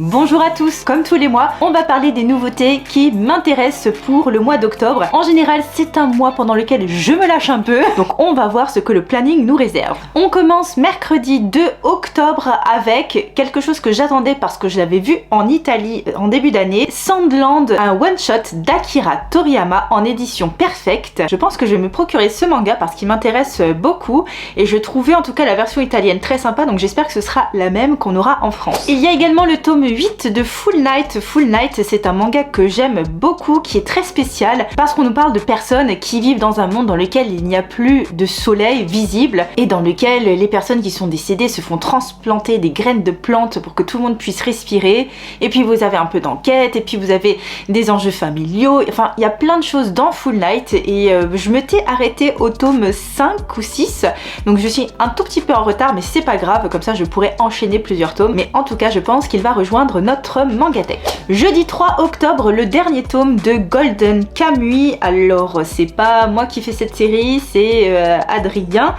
Bonjour à tous, comme tous les mois, on va parler des nouveautés qui m'intéressent pour le mois d'octobre. En général, c'est un mois pendant lequel je me lâche un peu, donc on va voir ce que le planning nous réserve. On commence mercredi 2 octobre avec quelque chose que j'attendais parce que je l'avais vu en Italie en début d'année, Sandland, un one-shot d'Akira Toriyama en édition perfecte. Je pense que je vais me procurer ce manga parce qu'il m'intéresse beaucoup et je trouvais en tout cas la version italienne très sympa, donc j'espère que ce sera la même qu'on aura en France. Il y a également le tome 8 de Full Night. Full Night, c'est un manga que j'aime beaucoup, qui est très spécial parce qu'on nous parle de personnes qui vivent dans un monde dans lequel il n'y a plus de soleil visible et dans lequel les personnes qui sont décédées se font transplanter des graines de plantes pour que tout le monde puisse respirer. Et puis vous avez un peu d'enquête, et puis vous avez des enjeux familiaux, enfin il y a plein de choses dans Full Night et je m'étais arrêtée au tome 5 ou 6, donc je suis un tout petit peu en retard, mais c'est pas grave, comme ça je pourrais enchaîner plusieurs tomes, mais en tout cas je pense qu'il va rejoindre notre Mangatech. Jeudi 3 octobre, le dernier tome de Golden Kamuy. Alors c'est pas moi qui fais cette série, c'est Adrien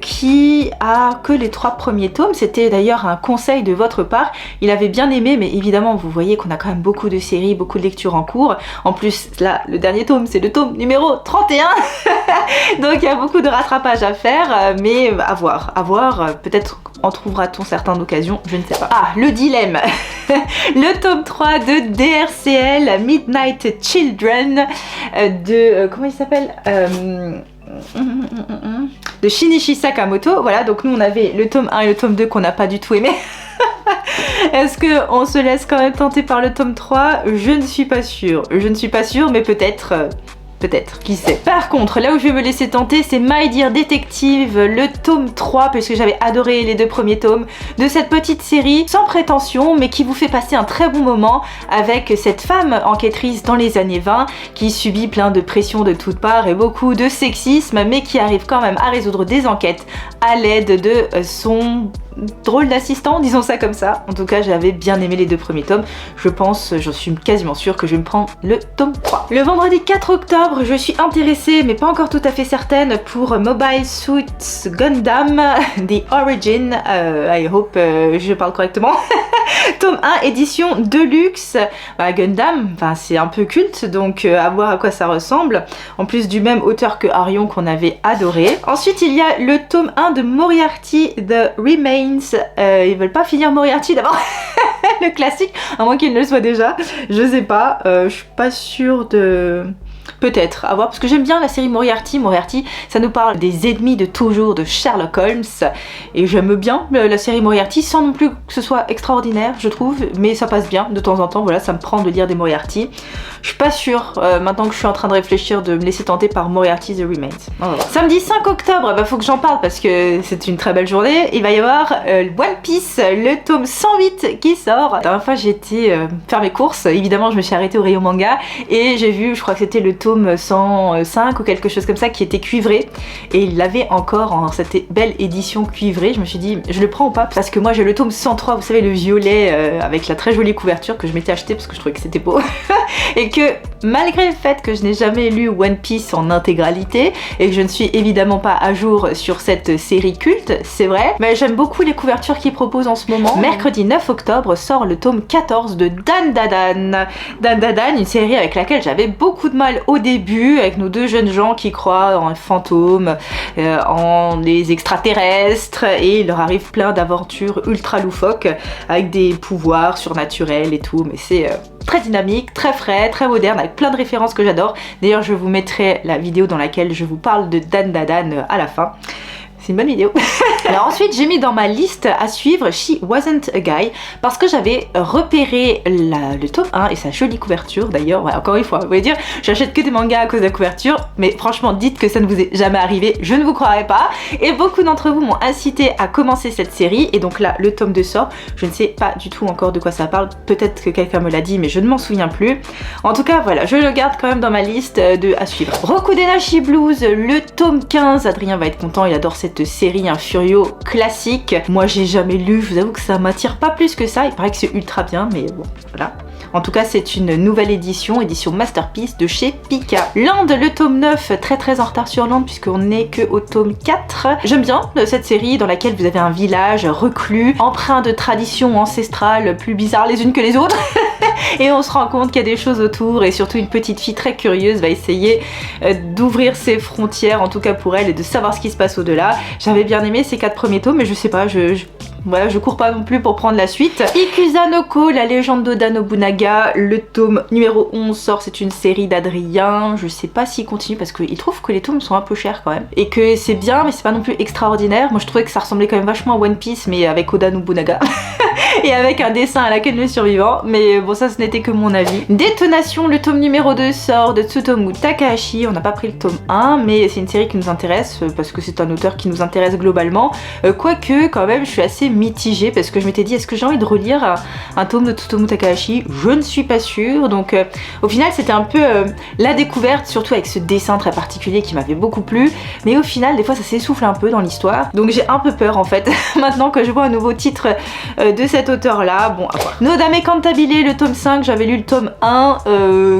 qui a que les 3 premiers tomes. C'était d'ailleurs un conseil de votre part, il avait bien aimé, mais évidemment vous voyez qu'on a quand même beaucoup de séries, beaucoup de lectures en cours. En plus là, le dernier tome c'est le tome numéro 31 donc il y a beaucoup de rattrapage à faire, mais à voir, peut-être en trouvera-t-on certaines occasions, je ne sais pas. Ah, le dilemme. Le tome 3 de DRCL, Midnight Children, de... comment il s'appelle de Shinichi Sakamoto. Voilà, donc nous on avait le tome 1 et le tome 2 qu'on n'a pas du tout aimé. Est-ce qu'on se laisse quand même tenter par le tome 3? Je ne suis pas sûre. Mais peut-être... Peut-être, qui sait. Par contre, là où je vais me laisser tenter, c'est My Dear Detective, le tome 3, parce que j'avais adoré les 2 premiers tomes de cette petite série, sans prétention, mais qui vous fait passer un très bon moment avec cette femme enquêtrice dans les années 20, qui subit plein de pressions de toutes parts et beaucoup de sexisme, mais qui arrive quand même à résoudre des enquêtes à l'aide de son drôle d'assistant, disons ça comme ça. En tout cas, j'avais bien aimé les 2 premiers tomes. Je pense, j'en suis quasiment sûre que je vais me prendre le tome 3. Le vendredi 4 octobre, je suis intéressée, mais pas encore tout à fait certaine, pour Mobile Suit Gundam The Origin. I hope je parle correctement. Tome 1, édition Deluxe. Gundam, c'est un peu culte, donc à voir à quoi ça ressemble. En plus du même auteur que Arion qu'on avait adoré. Ensuite, il y a le tome 1 de Moriarty The Remains. Ils veulent pas finir Moriarty d'abord. Le classique, à moins qu'il ne le soit déjà. Je sais pas, je suis pas sûre de... Peut-être, à voir, parce que j'aime bien la série Moriarty. Moriarty, ça nous parle des ennemis de toujours de Sherlock Holmes, et j'aime bien la série Moriarty, sans non plus que ce soit extraordinaire, je trouve, mais ça passe bien de temps en temps, voilà, ça me prend de lire des Moriarty. Je suis pas sûre, maintenant que je suis en train de réfléchir, de me laisser tenter par Moriarty The Remains. Samedi 5 octobre, faut que j'en parle parce que c'est une très belle journée, il va y avoir One Piece, le tome 108 qui sort. La dernière fois j'ai été faire mes courses, évidemment je me suis arrêtée au rayon manga, et j'ai vu, je crois que c'était le tome 105 ou quelque chose comme ça qui était cuivré, et il l'avait encore en cette belle édition cuivrée. Je me suis dit je le prends ou pas, parce que moi j'ai le tome 103, vous savez, le violet avec la très jolie couverture que je m'étais acheté parce que je trouvais que c'était beau et que malgré le fait que je n'ai jamais lu One Piece en intégralité et que je ne suis évidemment pas à jour sur cette série culte, c'est vrai, mais j'aime beaucoup les couvertures qu'ils proposent en ce moment. Mercredi 9 octobre sort le tome 14 de Dandadan. Dandadan, une série avec laquelle j'avais beaucoup de mal au début, avec nos 2 jeunes gens qui croient en fantômes, en des extraterrestres, et il leur arrive plein d'aventures ultra loufoques avec des pouvoirs surnaturels et tout, mais c'est très dynamique, très frais, très moderne, avec plein de références que j'adore. D'ailleurs, je vous mettrai la vidéo dans laquelle je vous parle de Dandadan à la fin. C'est une bonne vidéo. Alors ensuite, j'ai mis dans ma liste à suivre She Wasn't a Guy parce que j'avais repéré le tome 1 et sa jolie couverture. D'ailleurs, ouais, encore une fois, vous voulez dire, j'achète que des mangas à cause de la couverture, mais franchement, dites que ça ne vous est jamais arrivé, je ne vous croirais pas. Et beaucoup d'entre vous m'ont incité à commencer cette série, et donc là, le tome 2 sort. Je ne sais pas du tout encore de quoi ça parle, peut-être que quelqu'un me l'a dit, mais je ne m'en souviens plus. En tout cas, voilà, je le garde quand même dans ma liste à suivre. Rokudenashi Blues, le tome 15, Adrien va être content, il adore cette cette série, un Furio classique. Moi j'ai jamais lu, je vous avoue que ça m'attire pas plus que ça, il paraît que c'est ultra bien, mais bon, voilà. En tout cas, c'est une nouvelle édition Masterpiece de chez Pika. Land, le tome 9, très en retard sur Land puisqu'on n'est que au tome 4. J'aime bien cette série dans laquelle vous avez un village reclus, empreint de traditions ancestrales plus bizarres les unes que les autres. Et on se rend compte qu'il y a des choses autour et surtout une petite fille très curieuse va essayer d'ouvrir ses frontières, en tout cas pour elle, et de savoir ce qui se passe au-delà. J'avais bien aimé ces 4 premiers tomes, mais je sais pas, voilà, je cours pas non plus pour prendre la suite. Ikusa no Ko, la légende d'Oda Nobunaga, le tome numéro 11 sort, c'est une série d'Adrien. Je sais pas s'il continue parce qu'il trouve que les tomes sont un peu chers quand même. Et que c'est bien, mais c'est pas non plus extraordinaire. Moi je trouvais que ça ressemblait quand même vachement à One Piece, mais avec Oda Nobunaga. Et avec un dessin à la queue de le survivant. Mais bon, ça ce n'était que mon avis. Détonation, le tome numéro 2 sort de Tsutomu Takahashi. On n'a pas pris le tome 1, mais c'est une série qui nous intéresse parce que c'est un auteur qui nous intéresse globalement. Quoique, quand même, je suis assez mitigée parce que je m'étais dit, est-ce que j'ai envie de relire un tome de Tsutomu Takahashi? Je ne suis pas sûre. Donc au final, c'était un peu la découverte, surtout avec ce dessin très particulier qui m'avait beaucoup plu. Mais au final, des fois, ça s'essouffle un peu dans l'histoire. Donc j'ai un peu peur en fait, maintenant que je vois un nouveau titre de cet auteur-là. Bon, à voir. Nodame Cantabile, le tome 5, j'avais lu le tome 1,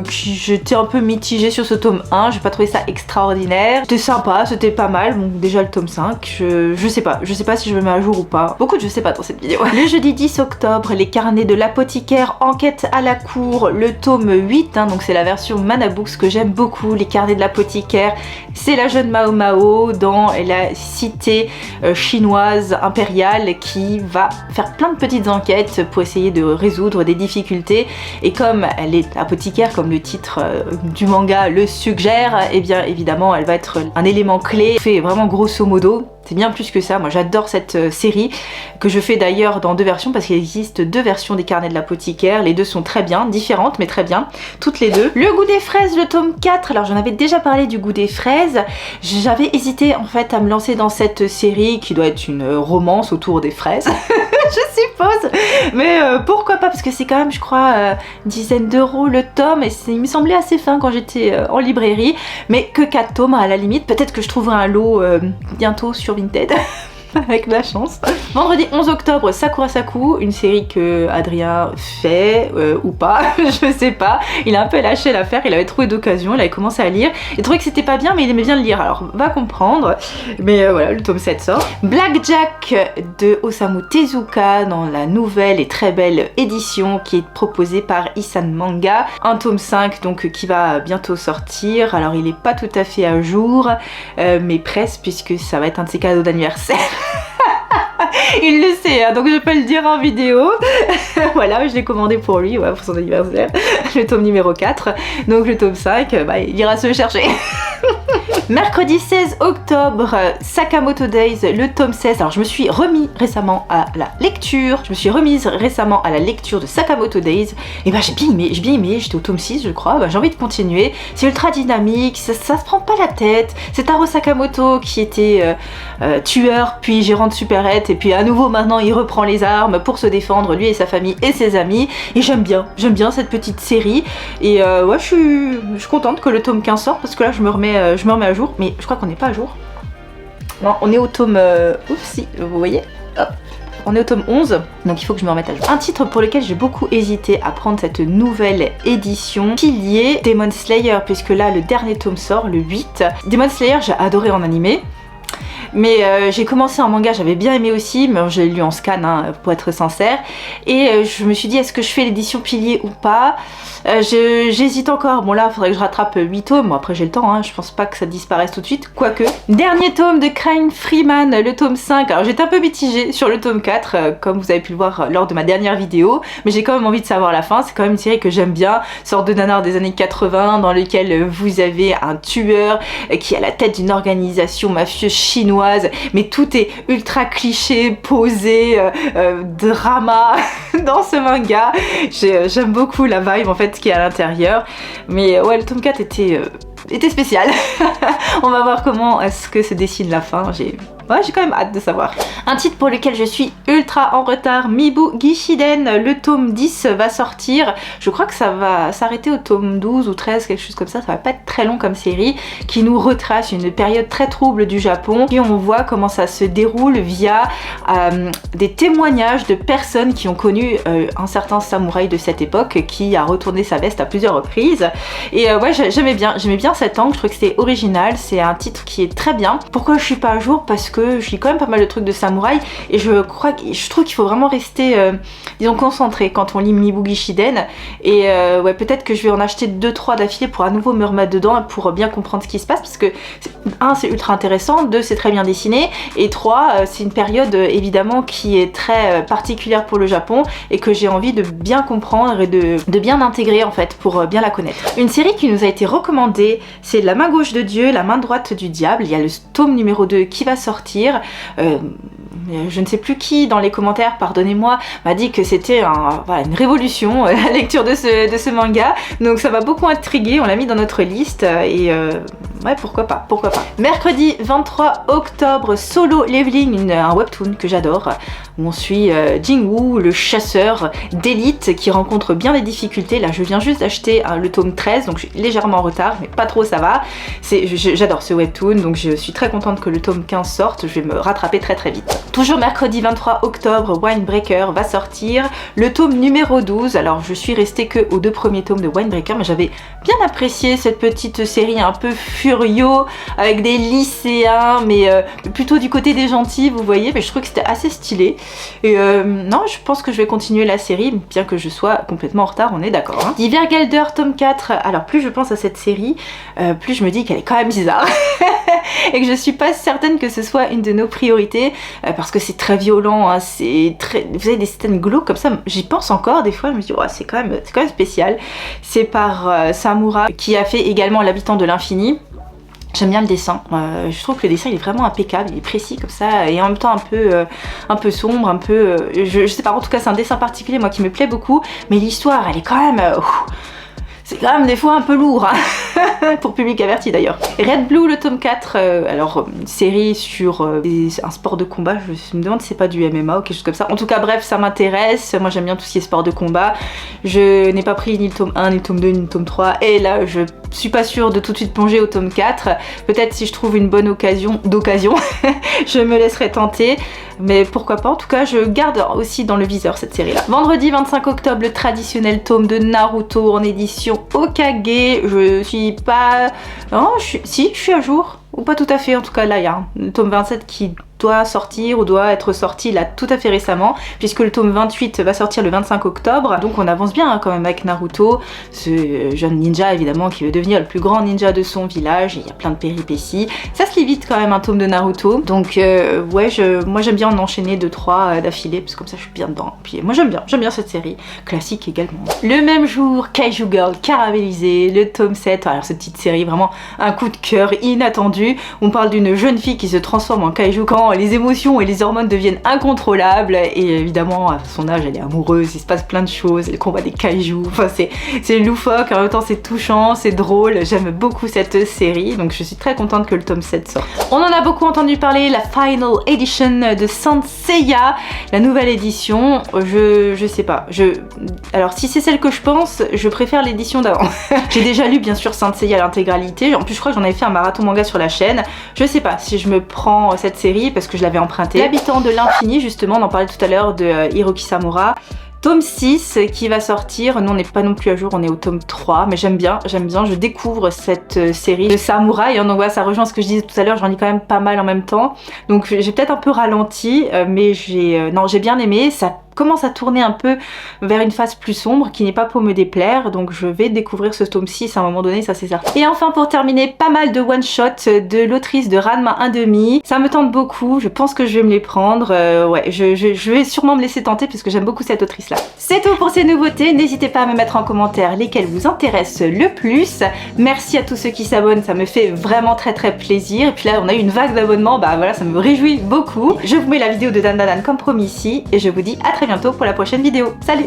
j'étais un peu mitigée sur ce tome 1, j'ai pas trouvé ça extraordinaire. C'était sympa, c'était pas mal. Bon, déjà le tome 5, je sais pas si je me mets à jour ou pas. Beaucoup de je sais pas dans cette vidéo. Le jeudi 10 octobre, les carnets de l'apothicaire, enquête à la cour, le tome 8, hein, donc c'est la version Manabooks que j'aime beaucoup. Les carnets de l'apothicaire, c'est la jeune Mao Mao dans la cité chinoise impériale qui va faire plein de petites enquêtes pour essayer de résoudre des difficultés. Et comme elle est apothicaire, comme le titre du manga le suggère, et bien évidemment elle va être un élément clé. Fait vraiment grosso modo. C'est bien plus que ça, moi j'adore cette série que je fais d'ailleurs dans 2 versions parce qu'il existe 2 versions des carnets de l'apothicaire, les 2 sont très bien, différentes mais très bien, toutes les 2. Le goût des fraises, le tome 4, alors j'en avais déjà parlé du goût des fraises, j'avais hésité en fait à me lancer dans cette série qui doit être une romance autour des fraises, je suppose, mais pourquoi pas parce que c'est quand même je crois une dizaine d'euros le tome et il me semblait assez fin quand j'étais en librairie, mais que 4 tomes à la limite, peut-être que je trouverai un lot bientôt sur Vinted avec de la chance. Vendredi 11 octobre, Sakurasaku, une série que Adrien fait ou pas, je sais pas. Il a un peu lâché l'affaire, il avait trouvé d'occasion, il avait commencé à lire. Il trouvait que c'était pas bien mais il aimait bien le lire, alors va comprendre. Mais voilà, le tome 7 sort. Blackjack de Osamu Tezuka dans la nouvelle et très belle édition qui est proposée par Isan Manga. Un tome 5 donc qui va bientôt sortir. Alors il est pas tout à fait à jour, mais presque puisque ça va être un de ses cadeaux d'anniversaire. Il le sait, hein, donc je peux le dire en vidéo. Voilà, je l'ai commandé pour lui, ouais, pour son anniversaire. Le tome numéro 4. Donc le tome 5, bah, il ira se le chercher. Mercredi 16 octobre, Sakamoto Days, le tome 16. Alors je me suis remise récemment à la lecture. De Sakamoto Days. Et bah j'ai bien aimé, j'étais au tome 6 je crois. Bah, j'ai envie de continuer. C'est ultra dynamique, ça se prend pas la tête. C'est Taro Sakamoto qui était tueur, puis gérant de supérette. Et puis à nouveau maintenant il reprend les armes pour se défendre, lui et sa famille et ses amis. Et j'aime bien cette petite série. Et ouais, je suis contente que le tome 15 sorte parce que là je me remets à jour. Mais je crois qu'on n'est pas à jour. Non, on est au tome... Oups, si, vous voyez. Hop. On est au tome 11, donc il faut que je me remette à jour. Un titre pour lequel j'ai beaucoup hésité à prendre cette nouvelle édition, pilier Demon Slayer, puisque là le dernier tome sort, le 8. Demon Slayer, j'ai adoré en animé. Mais j'ai commencé en manga, j'avais bien aimé aussi, mais je l'ai lu en scan hein, pour être sincère. Et je me suis dit, est-ce que je fais l'édition pilier ou pas? J'hésite encore. Bon là, il faudrait que je rattrape 8 tomes. Bon après j'ai le temps, hein. Je pense pas que ça disparaisse tout de suite. Quoique. Dernier tome de Crying Freeman, le tome 5. Alors j'étais un peu mitigée sur le tome 4, comme vous avez pu le voir lors de ma dernière vidéo. Mais j'ai quand même envie de savoir la fin. C'est quand même une série que j'aime bien. Sorte de nanar des années 80, dans lequel vous avez un tueur qui est à la tête d'une organisation mafieuse chinoise. Mais tout est ultra cliché, posé, drama dans ce manga. J'aime beaucoup la vibe en fait qui est à l'intérieur. Mais ouais, le tome 4 était spécial. On va voir comment est-ce que se dessine la fin. Ouais, j'ai quand même hâte de savoir. Un titre pour lequel je suis ultra en retard, Mibu Gishiden, le tome 10 va sortir. Je crois que ça va s'arrêter au tome 12 ou 13, quelque chose comme ça va pas être très long comme série, qui nous retrace une période très trouble du Japon, et on voit comment ça se déroule via des témoignages de personnes qui ont connu un certain samouraï de cette époque qui a retourné sa veste à plusieurs reprises. Et ouais, j'aimais bien cet angle, je trouve que c'est original, c'est un titre qui est très bien. Pourquoi je suis pas à jour? Parce que je lis quand même pas mal de trucs de samouraï et je trouve qu'il faut vraiment rester disons concentré quand on lit Mibu Gishiden, et ouais, peut-être que je vais en acheter 2-3 d'affilée pour à nouveau me remettre dedans pour bien comprendre ce qui se passe, parce que 1 c'est ultra intéressant, 2 c'est très bien dessiné, et 3 c'est une période évidemment qui est très particulière pour le Japon et que j'ai envie de bien comprendre et de bien intégrer en fait pour bien la connaître. Une série qui nous a été recommandée, c'est La main gauche de Dieu, la main droite du diable. Il y a le tome numéro 2 qui va sortir. Je ne sais plus qui dans les commentaires, pardonnez-moi, m'a dit que c'était voilà, une révolution la lecture de ce manga, donc ça m'a beaucoup intrigué, on l'a mis dans notre liste et ouais, pourquoi pas. Mercredi 23 octobre, Solo Leveling, un webtoon que j'adore, où on suit Jingwoo, le chasseur d'élite qui rencontre bien des difficultés. Là je viens juste d'acheter le tome 13, donc je suis légèrement en retard, mais pas trop, ça va. J'adore ce webtoon, donc je suis très contente que le tome 15 sorte, je vais me rattraper très vite. Toujours mercredi 23 octobre, Winebreaker va sortir, le tome numéro 12. Alors je suis restée que aux 2 premiers tomes de Winebreaker, mais j'avais bien apprécié cette petite série un peu furio, avec des lycéens, mais plutôt du côté des gentils, vous voyez, mais je trouve que c'était assez stylé. Et non, je pense que je vais continuer la série, bien que je sois complètement en retard, on est d'accord. Hein. Divergelder tome 4, alors plus je pense à cette série, plus je me dis qu'elle est quand même bizarre, et que je suis pas certaine que ce soit une de nos priorités, parce que c'est très violent, hein, vous avez des scènes glauques comme ça, j'y pense encore des fois, je me dis oh, c'est quand même spécial. C'est par Samura qui a fait également L'habitant de l'infini. J'aime bien le dessin, je trouve que le dessin il est vraiment impeccable, il est précis comme ça, et en même temps un peu sombre, un peu... je sais pas, en tout cas c'est un dessin particulier moi qui me plaît beaucoup, mais l'histoire elle est quand même... c'est quand même des fois un peu lourd, hein. Pour public averti d'ailleurs. Red Blue, le tome 4, alors une série sur un sport de combat, je me demande si c'est pas du MMA ou quelque chose comme ça. En tout cas bref, ça m'intéresse, moi j'aime bien tout ce qui est sport de combat. Je n'ai pas pris ni le tome 1, ni le tome 2, ni le tome 3, et là je suis pas sûre de tout de suite plonger au tome 4. Peut-être si je trouve une bonne occasion, je me laisserai tenter. Mais pourquoi pas, en tout cas je garde aussi dans le viseur cette série là. Vendredi 25 octobre, le traditionnel tome de Naruto en édition Okage. Je suis pas... Non, si, je suis à jour, ou pas tout à fait, en tout cas là il y a le tome 27 qui doit sortir ou doit être sorti là tout à fait récemment, puisque le tome 28 va sortir le 25 octobre, donc on avance bien hein, quand même avec Naruto, ce jeune ninja évidemment qui veut devenir le plus grand ninja de son village, il y a plein de péripéties, ça se lit vite quand même un tome de Naruto, donc ouais, moi j'aime bien en enchaîner 2-3 d'affilée, parce que comme ça je suis bien dedans, puis moi j'aime bien cette série, classique également. Le même jour, Kaiju Girl caramélisé, le tome 7, alors cette petite série vraiment un coup de cœur inattendu, on parle d'une jeune fille qui se transforme en kaiju quand les émotions et les hormones deviennent incontrôlables, et évidemment à son âge elle est amoureuse, il se passe plein de choses, elle combat des kaijus, enfin c'est loufoque, en même temps c'est touchant, c'est drôle, j'aime beaucoup cette série, donc je suis très contente que le tome 7 sorte. On en a beaucoup entendu parler, la Final Edition de Saint Seiya, la nouvelle édition, je sais pas, alors si c'est celle que je pense, je préfère l'édition d'avant. J'ai déjà lu bien sûr Saint Seiya l'intégralité, en plus je crois que j'en avais fait un marathon manga sur la chaîne, je sais pas si je me prends cette série parce que je l'avais emprunté. L'habitant de l'infini, justement, on en parlait tout à l'heure de Hiroki Samura. Tome 6 qui va sortir, nous on n'est pas non plus à jour, on est au tome 3, mais j'aime bien, je découvre cette série de samouraï, donc voilà, ça rejoint ce que je disais tout à l'heure, j'en lis quand même pas mal en même temps, donc j'ai peut-être un peu ralenti, mais j'ai bien aimé, ça commence à tourner un peu vers une phase plus sombre qui n'est pas pour me déplaire, donc je vais découvrir ce tome 6 à un moment donné, ça c'est certain. Et enfin pour terminer, pas mal de one shot de l'autrice de Ranma 1/2, ça me tente beaucoup, je pense que je vais me les prendre, ouais, je vais sûrement me laisser tenter puisque j'aime beaucoup cette autrice là. C'est tout pour ces nouveautés, n'hésitez pas à me mettre en commentaire lesquelles vous intéressent le plus, merci à tous ceux qui s'abonnent, ça me fait vraiment très plaisir, et puis là on a eu une vague d'abonnements, bah voilà, ça me réjouit beaucoup. Je vous mets la vidéo de Dan Dan Dan comme promis ici, et je vous dis à très bientôt pour la prochaine vidéo. Salut!